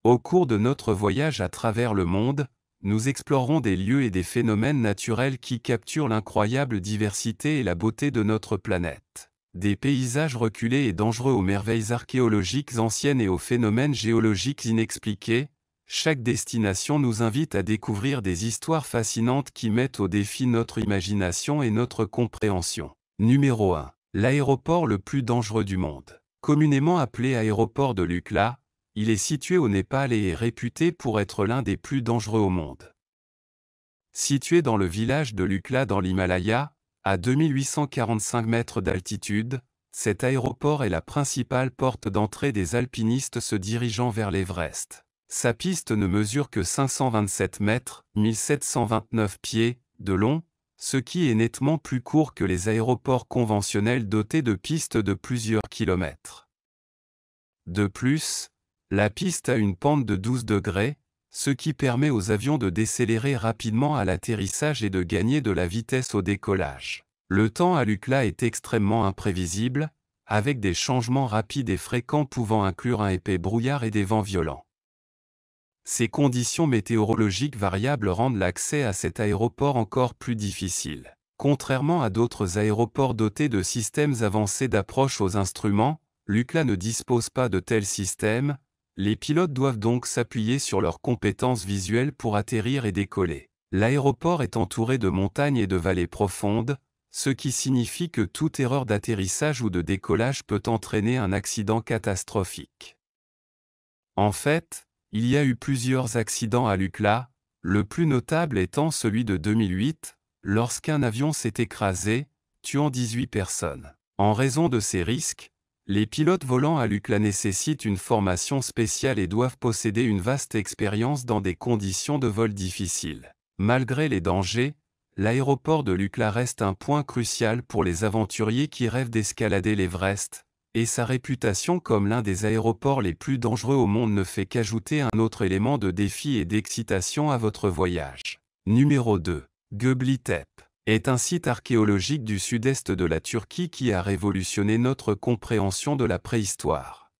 Au cours de notre voyage à travers le monde, nous explorerons des lieux et des phénomènes naturels qui capturent l'incroyable diversité et la beauté de notre planète. Des paysages reculés et dangereux aux merveilles archéologiques anciennes et aux phénomènes géologiques inexpliqués, chaque destination nous invite à découvrir des histoires fascinantes qui mettent au défi notre imagination et notre compréhension. Numéro 1. L'aéroport le plus dangereux du monde. Communément appelé aéroport de Lukla, il est situé au Népal et est réputé pour être l'un des plus dangereux au monde. Situé dans le village de Lukla dans l'Himalaya, à 2845 mètres d'altitude, cet aéroport est la principale porte d'entrée des alpinistes se dirigeant vers l'Everest. Sa piste ne mesure que 527 mètres, 1729 pieds, de long, ce qui est nettement plus court que les aéroports conventionnels dotés de pistes de plusieurs kilomètres. De plus, la piste a une pente de 12 degrés, ce qui permet aux avions de décélérer rapidement à l'atterrissage et de gagner de la vitesse au décollage. Le temps à Lukla est extrêmement imprévisible, avec des changements rapides et fréquents pouvant inclure un épais brouillard et des vents violents. Ces conditions météorologiques variables rendent l'accès à cet aéroport encore plus difficile. Contrairement à d'autres aéroports dotés de systèmes avancés d'approche aux instruments, Lukla ne dispose pas de tels systèmes. Les pilotes doivent donc s'appuyer sur leurs compétences visuelles pour atterrir et décoller. L'aéroport est entouré de montagnes et de vallées profondes, ce qui signifie que toute erreur d'atterrissage ou de décollage peut entraîner un accident catastrophique. En fait, il y a eu plusieurs accidents à Lukla, le plus notable étant celui de 2008, lorsqu'un avion s'est écrasé, tuant 18 personnes. En raison de ces risques, les pilotes volant à Lukla nécessitent une formation spéciale et doivent posséder une vaste expérience dans des conditions de vol difficiles. Malgré les dangers, l'aéroport de Lukla reste un point crucial pour les aventuriers qui rêvent d'escalader l'Everest, et sa réputation comme l'un des aéroports les plus dangereux au monde ne fait qu'ajouter un autre élément de défi et d'excitation à votre voyage. Numéro 2. Göbekli Tepe est un site archéologique du sud-est de la Turquie qui a révolutionné notre compréhension de la préhistoire.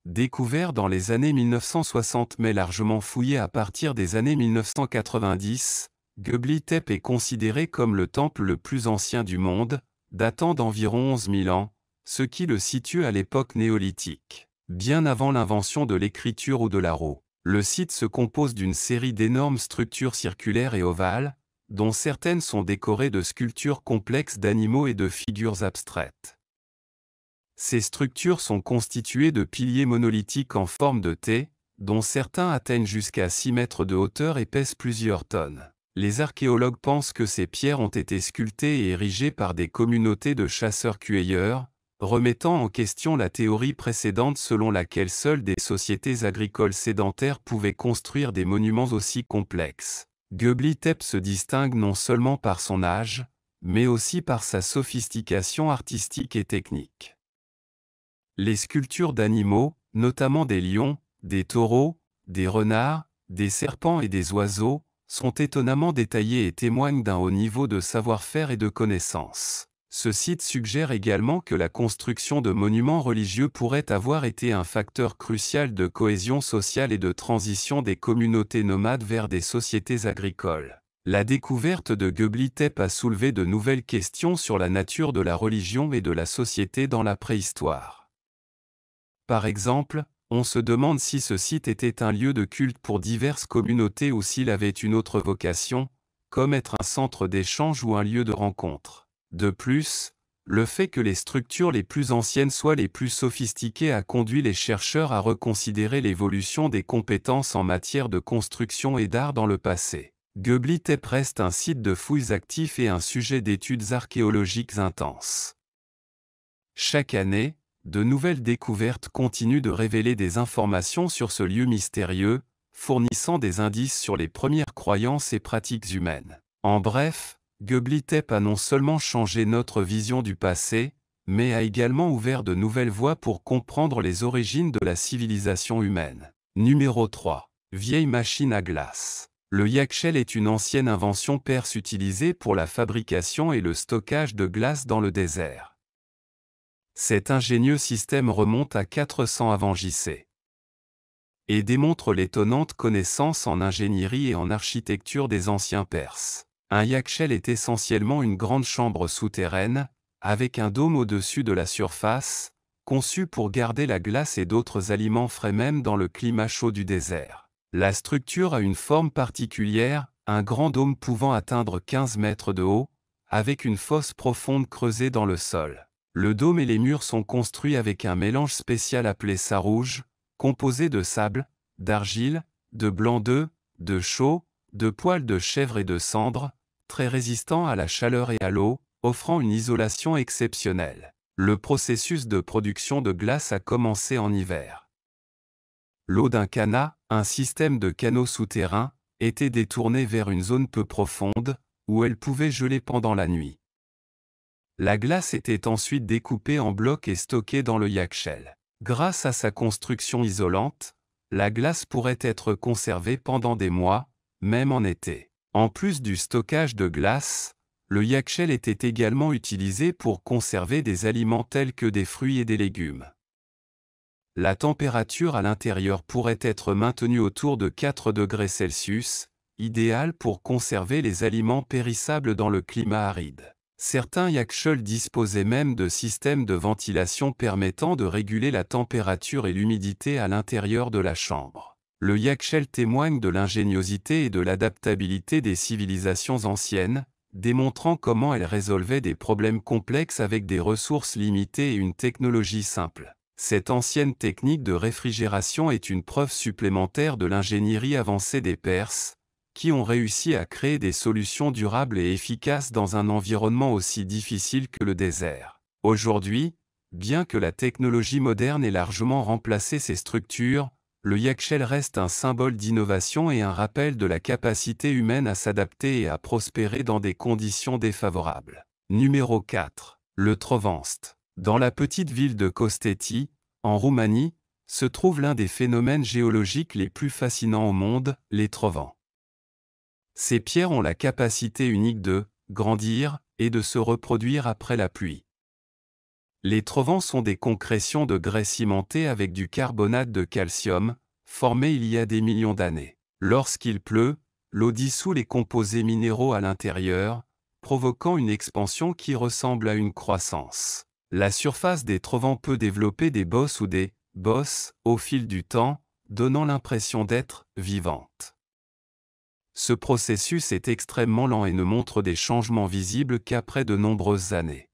Découvert dans les années 1960 mais largement fouillé à partir des années 1990, Göbekli Tepe est considéré comme le temple le plus ancien du monde, datant d'environ 11 000 ans, ce qui le situe à l'époque néolithique. Bien avant l'invention de l'écriture ou de la roue, le site se compose d'une série d'énormes structures circulaires et ovales, dont certaines sont décorées de sculptures complexes d'animaux et de figures abstraites. Ces structures sont constituées de piliers monolithiques en forme de T, dont certains atteignent jusqu'à 6 mètres de hauteur et pèsent plusieurs tonnes. Les archéologues pensent que ces pierres ont été sculptées et érigées par des communautés de chasseurs-cueilleurs, remettant en question la théorie précédente selon laquelle seules des sociétés agricoles sédentaires pouvaient construire des monuments aussi complexes. Göbekli Tepe se distingue non seulement par son âge, mais aussi par sa sophistication artistique et technique. Les sculptures d'animaux, notamment des lions, des taureaux, des renards, des serpents et des oiseaux, sont étonnamment détaillées et témoignent d'un haut niveau de savoir-faire et de connaissances. Ce site suggère également que la construction de monuments religieux pourrait avoir été un facteur crucial de cohésion sociale et de transition des communautés nomades vers des sociétés agricoles. La découverte de Göbekli Tepe a soulevé de nouvelles questions sur la nature de la religion et de la société dans la préhistoire. Par exemple, on se demande si ce site était un lieu de culte pour diverses communautés ou s'il avait une autre vocation, comme être un centre d'échange ou un lieu de rencontre. De plus, le fait que les structures les plus anciennes soient les plus sophistiquées a conduit les chercheurs à reconsidérer l'évolution des compétences en matière de construction et d'art dans le passé. Göbekli Tepe reste un site de fouilles actif et un sujet d'études archéologiques intenses. Chaque année, de nouvelles découvertes continuent de révéler des informations sur ce lieu mystérieux, fournissant des indices sur les premières croyances et pratiques humaines. En bref, Göbekli Tepe a non seulement changé notre vision du passé, mais a également ouvert de nouvelles voies pour comprendre les origines de la civilisation humaine. Numéro 3. Vieille machine à glace. Le Yakshel est une ancienne invention perse utilisée pour la fabrication et le stockage de glace dans le désert. Cet ingénieux système remonte à 400 avant JC. et démontre l'étonnante connaissance en ingénierie et en architecture des anciens Perses. Un yakshel est essentiellement une grande chambre souterraine, avec un dôme au-dessus de la surface, conçu pour garder la glace et d'autres aliments frais même dans le climat chaud du désert. La structure a une forme particulière, un grand dôme pouvant atteindre 15 mètres de haut, avec une fosse profonde creusée dans le sol. Le dôme et les murs sont construits avec un mélange spécial appelé sarouge, composé de sable, d'argile, de blanc d'œuf, de chaux, de poils de chèvre et de cendres, très résistant à la chaleur et à l'eau, offrant une isolation exceptionnelle. Le processus de production de glace a commencé en hiver. L'eau d'un canat, un système de canaux souterrains, était détournée vers une zone peu profonde, où elle pouvait geler pendant la nuit. La glace était ensuite découpée en blocs et stockée dans le yakshel. Grâce à sa construction isolante, la glace pourrait être conservée pendant des mois, même en été. En plus du stockage de glace, le yakshel était également utilisé pour conserver des aliments tels que des fruits et des légumes. La température à l'intérieur pourrait être maintenue autour de 4 degrés Celsius, idéal pour conserver les aliments périssables dans le climat aride. Certains yakshels disposaient même de systèmes de ventilation permettant de réguler la température et l'humidité à l'intérieur de la chambre. Le yakshel témoigne de l'ingéniosité et de l'adaptabilité des civilisations anciennes, démontrant comment elles résolvaient des problèmes complexes avec des ressources limitées et une technologie simple. Cette ancienne technique de réfrigération est une preuve supplémentaire de l'ingénierie avancée des Perses, qui ont réussi à créer des solutions durables et efficaces dans un environnement aussi difficile que le désert. Aujourd'hui, bien que la technologie moderne ait largement remplacé ces structures, le yakshel reste un symbole d'innovation et un rappel de la capacité humaine à s'adapter et à prospérer dans des conditions défavorables. Numéro 4. Le Trovenste. Dans la petite ville de Kosteti, en Roumanie, se trouve l'un des phénomènes géologiques les plus fascinants au monde, les trovents. Ces pierres ont la capacité unique de grandir et de se reproduire après la pluie. Les trovents sont des concrétions de grès cimenté avec du carbonate de calcium, formées il y a des millions d'années. Lorsqu'il pleut, l'eau dissout les composés minéraux à l'intérieur, provoquant une expansion qui ressemble à une croissance. La surface des trovents peut développer des bosses ou des bosses au fil du temps, donnant l'impression d'être vivante. Ce processus est extrêmement lent et ne montre des changements visibles qu'après de nombreuses années.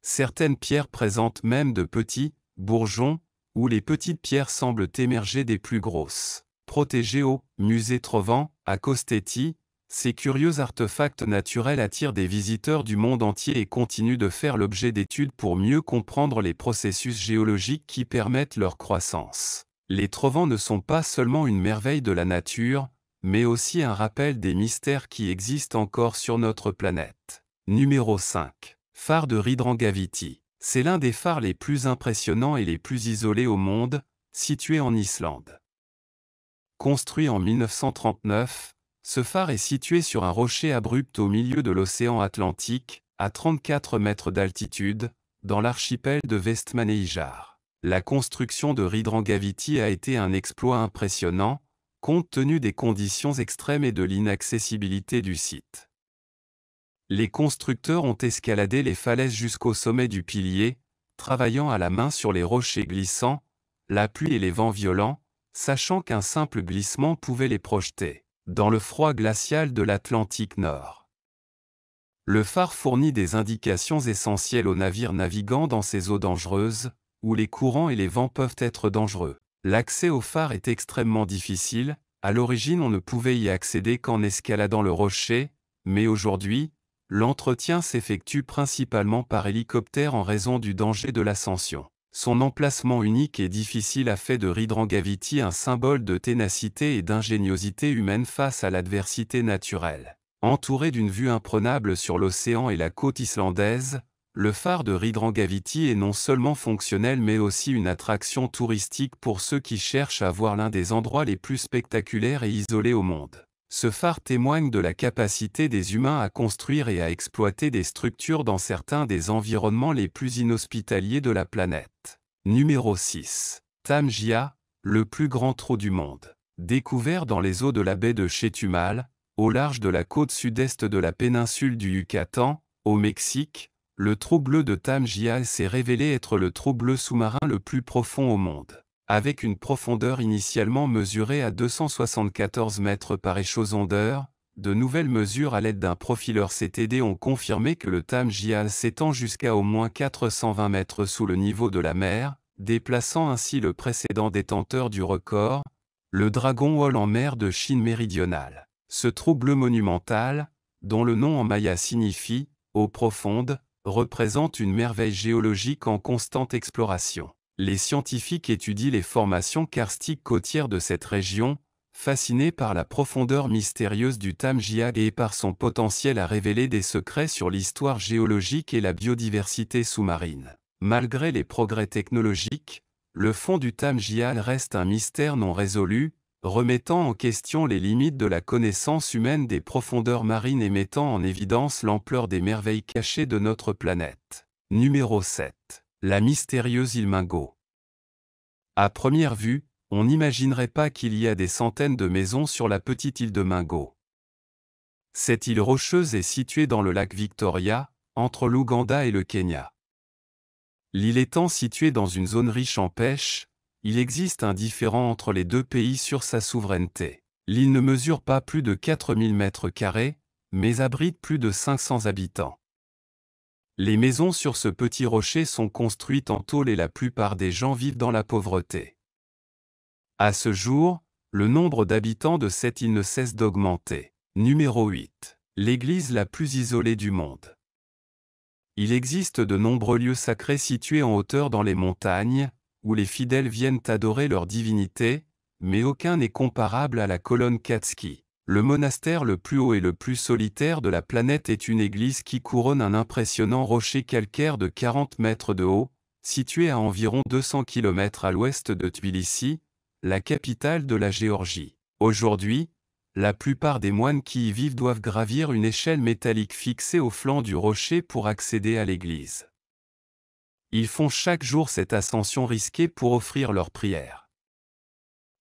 Certaines pierres présentent même de petits bourgeons, où les petites pierres semblent émerger des plus grosses. Protégés au musée Trovent, à Kosteti, ces curieux artefacts naturels attirent des visiteurs du monde entier et continuent de faire l'objet d'études pour mieux comprendre les processus géologiques qui permettent leur croissance. Les trovents ne sont pas seulement une merveille de la nature, mais aussi un rappel des mystères qui existent encore sur notre planète. Numéro 5. Phare de Ridrangaviti. C'est l'un des phares les plus impressionnants et les plus isolés au monde, situé en Islande. Construit en 1939, ce phare est situé sur un rocher abrupt au milieu de l'océan Atlantique, à 34 mètres d'altitude, dans l'archipel de Vestmannaeyjar. La construction de Ridrangaviti a été un exploit impressionnant, compte tenu des conditions extrêmes et de l'inaccessibilité du site. Les constructeurs ont escaladé les falaises jusqu'au sommet du pilier, travaillant à la main sur les rochers glissants, la pluie et les vents violents, sachant qu'un simple glissement pouvait les projeter dans le froid glacial de l'Atlantique Nord. Le phare fournit des indications essentielles aux navires naviguant dans ces eaux dangereuses, où les courants et les vents peuvent être dangereux. L'accès au phare est extrêmement difficile, à l'origine on ne pouvait y accéder qu'en escaladant le rocher, mais aujourd'hui, l'entretien s'effectue principalement par hélicoptère en raison du danger de l'ascension. Son emplacement unique et difficile a fait de Ridrangaviti un symbole de ténacité et d'ingéniosité humaine face à l'adversité naturelle. Entouré d'une vue imprenable sur l'océan et la côte islandaise, le phare de Ridrangaviti est non seulement fonctionnel mais aussi une attraction touristique pour ceux qui cherchent à voir l'un des endroits les plus spectaculaires et isolés au monde. Ce phare témoigne de la capacité des humains à construire et à exploiter des structures dans certains des environnements les plus inhospitaliers de la planète. Numéro 6. Tam Gia, le plus grand trou du monde. Découvert dans les eaux de la baie de Chetumal, au large de la côte sud-est de la péninsule du Yucatan, au Mexique, le trou bleu de Tamgial s'est révélé être le trou bleu sous-marin le plus profond au monde. Avec une profondeur initialement mesurée à 274 mètres par échosondeur, de nouvelles mesures à l'aide d'un profileur CTD ont confirmé que le Tamgial s'étend jusqu'à au moins 420 mètres sous le niveau de la mer, déplaçant ainsi le précédent détenteur du record, le Dragon Hole en mer de Chine méridionale. Ce trou bleu monumental, dont le nom en maya signifie « eau profonde », représente une merveille géologique en constante exploration. Les scientifiques étudient les formations karstiques côtières de cette région, fascinés par la profondeur mystérieuse du Tamgial et par son potentiel à révéler des secrets sur l'histoire géologique et la biodiversité sous-marine. Malgré les progrès technologiques, le fond du Tamgial reste un mystère non résolu, remettant en question les limites de la connaissance humaine des profondeurs marines et mettant en évidence l'ampleur des merveilles cachées de notre planète. Numéro 7. La mystérieuse île Mingo. À première vue, on n'imaginerait pas qu'il y a des centaines de maisons sur la petite île de Mingo. Cette île rocheuse est située dans le lac Victoria, entre l'Ouganda et le Kenya. L'île étant située dans une zone riche en pêche, il existe un différend entre les deux pays sur sa souveraineté. L'île ne mesure pas plus de 4000 m², mais abrite plus de 500 habitants. Les maisons sur ce petit rocher sont construites en tôle et la plupart des gens vivent dans la pauvreté. À ce jour, le nombre d'habitants de cette île ne cesse d'augmenter. Numéro 8. L'église la plus isolée du monde. Il existe de nombreux lieux sacrés situés en hauteur dans les montagnes, où les fidèles viennent adorer leur divinité, mais aucun n'est comparable à la colonne Catski. Le monastère le plus haut et le plus solitaire de la planète est une église qui couronne un impressionnant rocher calcaire de 40 mètres de haut, situé à environ 200 km à l'ouest de Tbilissi, la capitale de la Géorgie. Aujourd'hui, la plupart des moines qui y vivent doivent gravir une échelle métallique fixée au flanc du rocher pour accéder à l'église. Ils font chaque jour cette ascension risquée pour offrir leurs prières.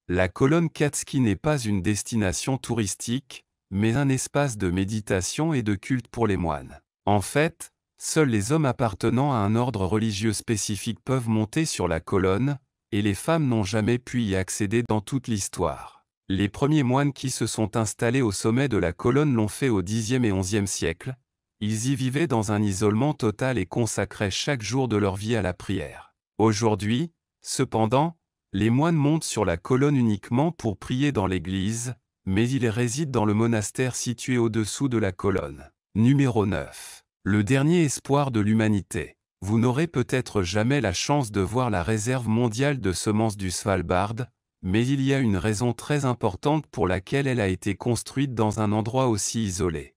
La colonne Catski n'est pas une destination touristique, mais un espace de méditation et de culte pour les moines. En fait, seuls les hommes appartenant à un ordre religieux spécifique peuvent monter sur la colonne, et les femmes n'ont jamais pu y accéder dans toute l'histoire. Les premiers moines qui se sont installés au sommet de la colonne l'ont fait au Xe et XIe siècle. Ils y vivaient dans un isolement total et consacraient chaque jour de leur vie à la prière. Aujourd'hui, cependant, les moines montent sur la colonne uniquement pour prier dans l'église, mais ils résident dans le monastère situé au-dessous de la colonne. Numéro 9. Le dernier espoir de l'humanité. Vous n'aurez peut-être jamais la chance de voir la réserve mondiale de semences du Svalbard, mais il y a une raison très importante pour laquelle elle a été construite dans un endroit aussi isolé.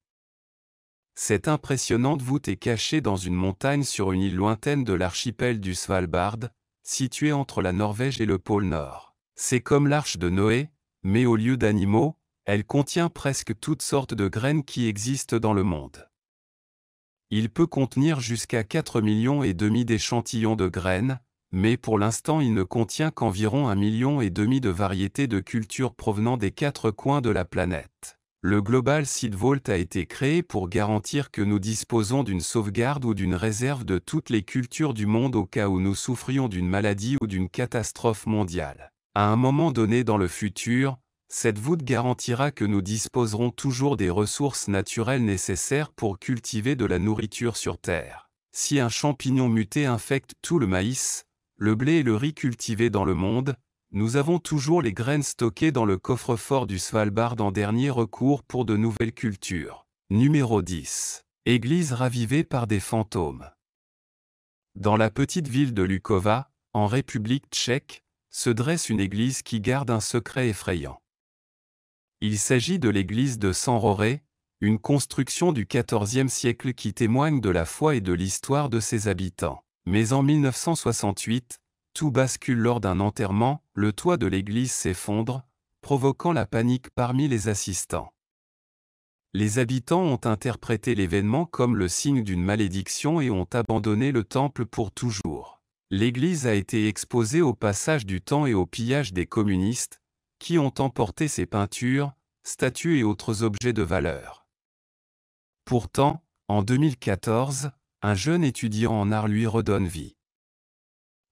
Cette impressionnante voûte est cachée dans une montagne sur une île lointaine de l'archipel du Svalbard, située entre la Norvège et le pôle Nord. C'est comme l'arche de Noé, mais au lieu d'animaux, elle contient presque toutes sortes de graines qui existent dans le monde. Il peut contenir jusqu'à 4,5 millions d'échantillons de graines, mais pour l'instant il ne contient qu'environ 1,5 million de variétés de cultures provenant des 4 coins de la planète. Le Global Seed Vault a été créé pour garantir que nous disposons d'une sauvegarde ou d'une réserve de toutes les cultures du monde au cas où nous souffrions d'une maladie ou d'une catastrophe mondiale. À un moment donné dans le futur, cette voûte garantira que nous disposerons toujours des ressources naturelles nécessaires pour cultiver de la nourriture sur Terre. Si un champignon muté infecte tout le maïs, le blé et le riz cultivés dans le monde, nous avons toujours les graines stockées dans le coffre-fort du Svalbard en dernier recours pour de nouvelles cultures. Numéro 10. Église ravivée par des fantômes. Dans la petite ville de Lukova, en République tchèque, se dresse une église qui garde un secret effrayant. Il s'agit de l'église de San Roré, une construction du XIVe siècle qui témoigne de la foi et de l'histoire de ses habitants. Mais en 1968, tout bascule lors d'un enterrement, le toit de l'église s'effondre, provoquant la panique parmi les assistants. Les habitants ont interprété l'événement comme le signe d'une malédiction et ont abandonné le temple pour toujours. L'église a été exposée au passage du temps et au pillage des communistes, qui ont emporté ses peintures, statues et autres objets de valeur. Pourtant, en 2014, un jeune étudiant en art lui redonne vie.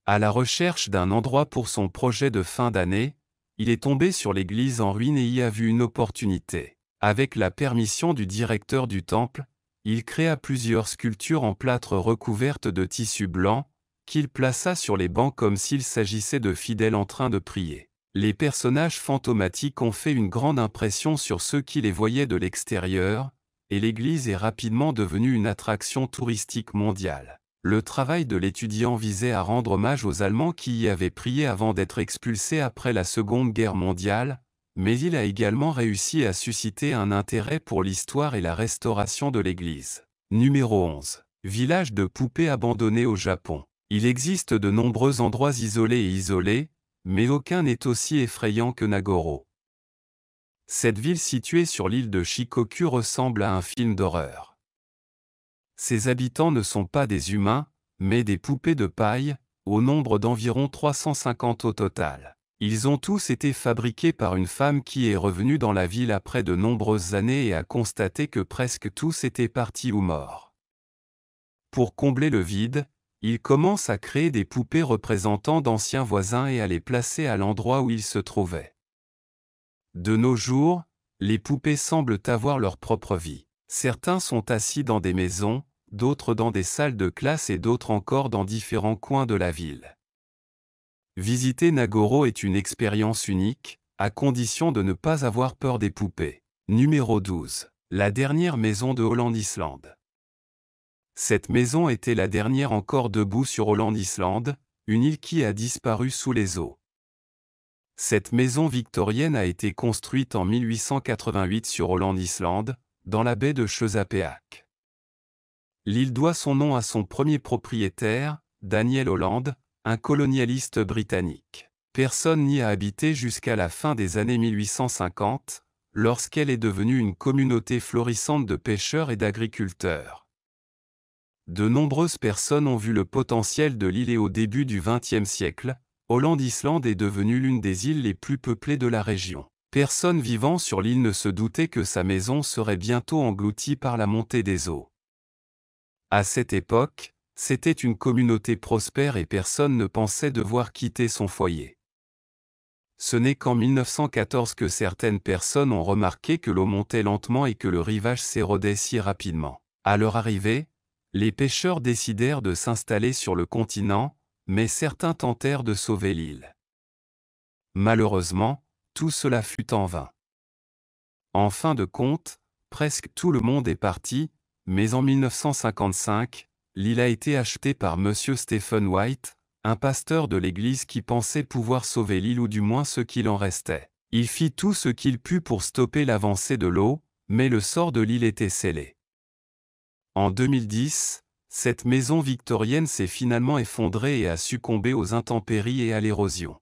À la recherche d'un endroit pour son projet de fin d'année, il est tombé sur l'église en ruine et y a vu une opportunité. Avec la permission du directeur du temple, il créa plusieurs sculptures en plâtre recouvertes de tissu blanc, qu'il plaça sur les bancs comme s'il s'agissait de fidèles en train de prier. Les personnages fantomatiques ont fait une grande impression sur ceux qui les voyaient de l'extérieur, et l'église est rapidement devenue une attraction touristique mondiale. Le travail de l'étudiant visait à rendre hommage aux Allemands qui y avaient prié avant d'être expulsés après la Seconde Guerre mondiale, mais il a également réussi à susciter un intérêt pour l'histoire et la restauration de l'église. Numéro 11. Village de poupées abandonné au Japon. Il existe de nombreux endroits isolés, mais aucun n'est aussi effrayant que Nagoro. Cette ville située sur l'île de Shikoku ressemble à un film d'horreur. Ses habitants ne sont pas des humains, mais des poupées de paille, au nombre d'environ 350 au total. Ils ont tous été fabriqués par une femme qui est revenue dans la ville après de nombreuses années et a constaté que presque tous étaient partis ou morts. Pour combler le vide, il commence à créer des poupées représentant d'anciens voisins et à les placer à l'endroit où ils se trouvaient. De nos jours, les poupées semblent avoir leur propre vie. Certains sont assis dans des maisons, d'autres dans des salles de classe et d'autres encore dans différents coins de la ville. Visiter Nagoro est une expérience unique, à condition de ne pas avoir peur des poupées. Numéro 12. La dernière maison de Holland-Islande. Cette maison était la dernière encore debout sur Holland-Islande, une île qui a disparu sous les eaux. Cette maison victorienne a été construite en 1888 sur Holland-Islande, dans la baie de Chesapeake. L'île doit son nom à son premier propriétaire, Daniel Holland, un colonialiste britannique. Personne n'y a habité jusqu'à la fin des années 1850, lorsqu'elle est devenue une communauté florissante de pêcheurs et d'agriculteurs. De nombreuses personnes ont vu le potentiel de l'île et au début du XXe siècle, Holland-Islande est devenue l'une des îles les plus peuplées de la région. Personne vivant sur l'île ne se doutait que sa maison serait bientôt engloutie par la montée des eaux. À cette époque, c'était une communauté prospère et personne ne pensait devoir quitter son foyer. Ce n'est qu'en 1914 que certaines personnes ont remarqué que l'eau montait lentement et que le rivage s'érodait si rapidement. À leur arrivée, les pêcheurs décidèrent de s'installer sur le continent, mais certains tentèrent de sauver l'île. Malheureusement, tout cela fut en vain. En fin de compte, presque tout le monde est parti, mais en 1955, l'île a été achetée par M. Stephen White, un pasteur de l'église qui pensait pouvoir sauver l'île ou du moins ce qu'il en restait. Il fit tout ce qu'il put pour stopper l'avancée de l'eau, mais le sort de l'île était scellé. En 2010, cette maison victorienne s'est finalement effondrée et a succombé aux intempéries et à l'érosion.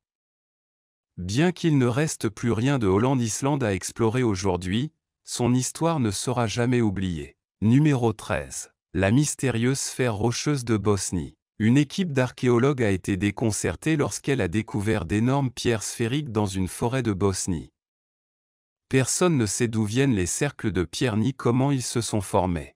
Bien qu'il ne reste plus rien de Holland-Islande à explorer aujourd'hui, son histoire ne sera jamais oubliée. Numéro 13. La mystérieuse sphère rocheuse de Bosnie. Une équipe d'archéologues a été déconcertée lorsqu'elle a découvert d'énormes pierres sphériques dans une forêt de Bosnie. Personne ne sait d'où viennent les cercles de pierre ni comment ils se sont formés.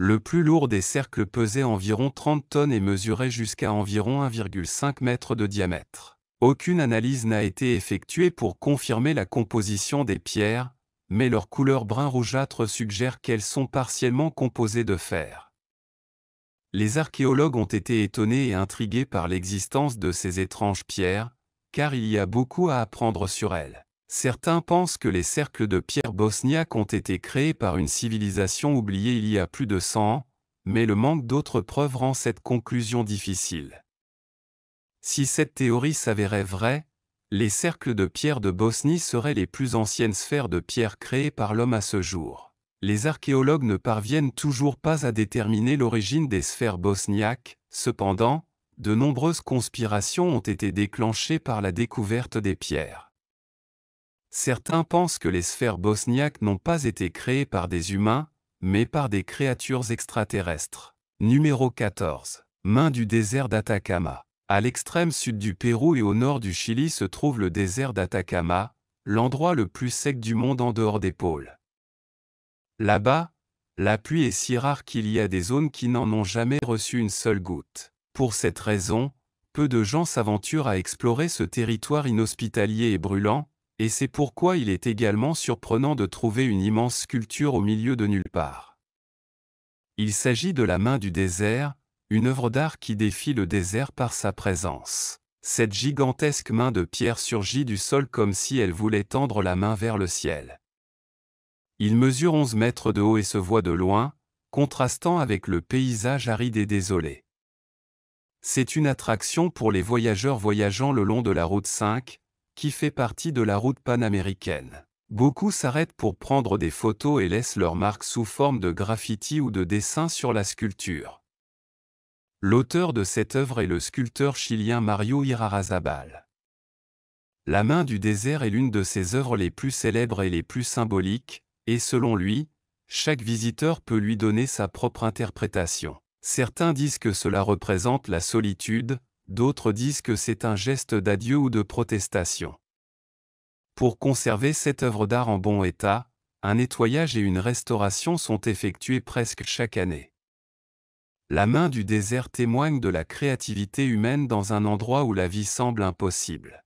Le plus lourd des cercles pesait environ 30 tonnes et mesurait jusqu'à environ 1,5 m de diamètre. Aucune analyse n'a été effectuée pour confirmer la composition des pierres, mais leur couleur brun rougeâtre suggère qu'elles sont partiellement composées de fer. Les archéologues ont été étonnés et intrigués par l'existence de ces étranges pierres, car il y a beaucoup à apprendre sur elles. Certains pensent que les cercles de pierre bosniaques ont été créés par une civilisation oubliée il y a plus de 100 ans, mais le manque d'autres preuves rend cette conclusion difficile. Si cette théorie s'avérait vraie, les cercles de pierre de Bosnie seraient les plus anciennes sphères de pierre créées par l'homme à ce jour. Les archéologues ne parviennent toujours pas à déterminer l'origine des sphères bosniaques, cependant, de nombreuses conspirations ont été déclenchées par la découverte des pierres. Certains pensent que les sphères bosniaques n'ont pas été créées par des humains, mais par des créatures extraterrestres. Numéro 14. Main du désert d'Atacama. À l'extrême sud du Pérou et au nord du Chili se trouve le désert d'Atacama, l'endroit le plus sec du monde en dehors des pôles. Là-bas, la pluie est si rare qu'il y a des zones qui n'en ont jamais reçu une seule goutte. Pour cette raison, peu de gens s'aventurent à explorer ce territoire inhospitalier et brûlant, et c'est pourquoi il est également surprenant de trouver une immense sculpture au milieu de nulle part. Il s'agit de la main du désert, une œuvre d'art qui défie le désert par sa présence. Cette gigantesque main de pierre surgit du sol comme si elle voulait tendre la main vers le ciel. Il mesure 11 mètres de haut et se voit de loin, contrastant avec le paysage aride et désolé. C'est une attraction pour les voyageurs voyageant le long de la route 5, qui fait partie de la route panaméricaine. Beaucoup s'arrêtent pour prendre des photos et laissent leurs marques sous forme de graffitis ou de dessins sur la sculpture. L'auteur de cette œuvre est le sculpteur chilien Mario Irarrázaval. La main du désert est l'une de ses œuvres les plus célèbres et les plus symboliques, et selon lui, chaque visiteur peut lui donner sa propre interprétation. Certains disent que cela représente la solitude, d'autres disent que c'est un geste d'adieu ou de protestation. Pour conserver cette œuvre d'art en bon état, un nettoyage et une restauration sont effectués presque chaque année. La main du désert témoigne de la créativité humaine dans un endroit où la vie semble impossible.